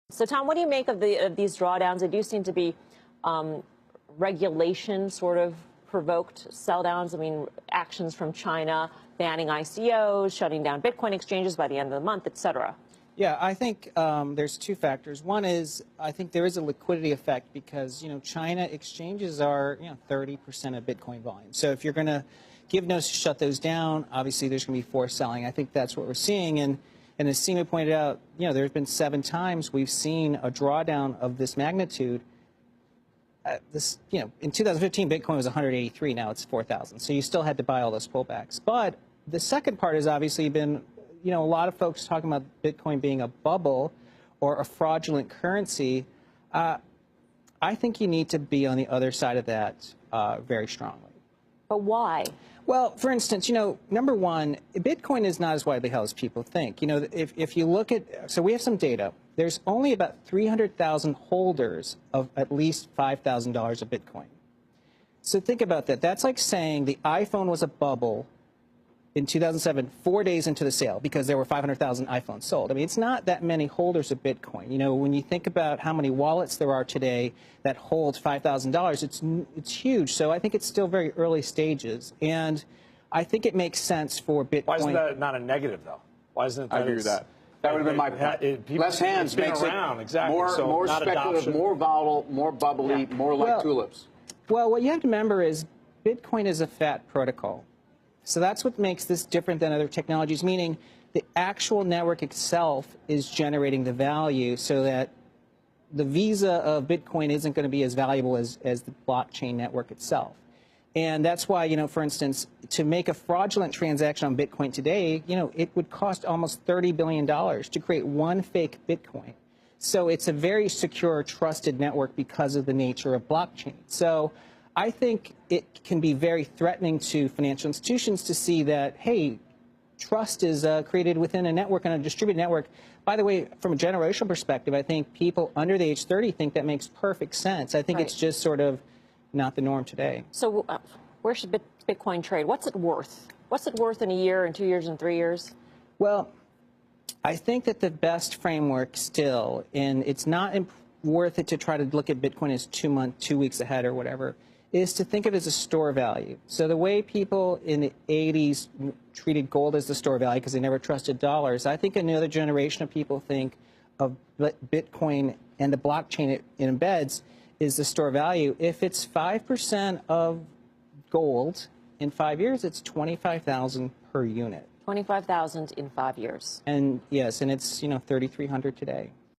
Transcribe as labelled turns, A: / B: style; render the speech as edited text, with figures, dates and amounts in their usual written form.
A: So, Tom, what do you make of these drawdowns? They do seem to be regulation sort of provoked sell downs. I mean, actions from China banning ICOs, shutting down Bitcoin exchanges by the end of the month, et cetera.
B: Yeah, I think there's two factors. One is I think there is a liquidity effect because, China exchanges are, 30% of Bitcoin volume. So if you're going to give notice to shut those down, obviously there's going to be forced selling. I think that's what we're seeing. And as Sina pointed out, there have been 7 times we've seen a drawdown of this magnitude. In 2015, Bitcoin was 183. Now it's 4,000. So you still had to buy all those pullbacks. But the second part has obviously been, a lot of folks talking about Bitcoin being a bubble or a fraudulent currency. I think you need to be on the other side of that very strongly.
A: But why?
B: Well, for instance, number one, Bitcoin is not as widely held as people think. If you look at, so we have some data. There's only about 300,000 holders of at least $5,000 of Bitcoin. So think about that. That's like saying the iPhone was a bubble in 2007, 4 days into the sale, because there were 500,000 iPhones sold. I mean, it's not that many holders of Bitcoin. When you think about how many wallets there are today that hold $5,000, it's huge. So I think it's still very early stages, and I think it makes sense for Bitcoin.
C: Why isn't that not a negative, though? Why isn't it?
D: I agree with that. That would have been my point. Less hands makes it
C: exactly.
D: more speculative,
C: adoption.
D: more volatile, more bubbly, more like tulips.
B: Well, what you have to remember is Bitcoin is a fat protocol. So that's what makes this different than other technologies, meaning the actual network itself is generating the value so that the visa of Bitcoin isn't going to be as valuable as the blockchain network itself. And that's why, for instance, to make a fraudulent transaction on Bitcoin today, it would cost almost $30 billion to create one fake Bitcoin. So it's a very secure, trusted network because of the nature of blockchain. So I think it can be very threatening to financial institutions to see that, hey, trust is created within a network and a distributed network. By the way, from a generational perspective, I think people under the age 30 think that makes perfect sense. I think it's just sort of not the norm today.
A: So where should Bitcoin trade? What's it worth? What's it worth in a year, in 2 years, in 3 years?
B: Well, I think that the best framework still, and it's not worth it to try to look at Bitcoin as 2 weeks ahead or whatever, is to think of it as a store value. So the way people in the 80s treated gold as the store value because they never trusted dollars, I think another generation of people think of Bitcoin and the blockchain it embeds is the store value. If it's 5% of gold in 5 years, it's $25,000 per unit.
A: 25,000 in 5 years.
B: And yes, and it's 3,300 today.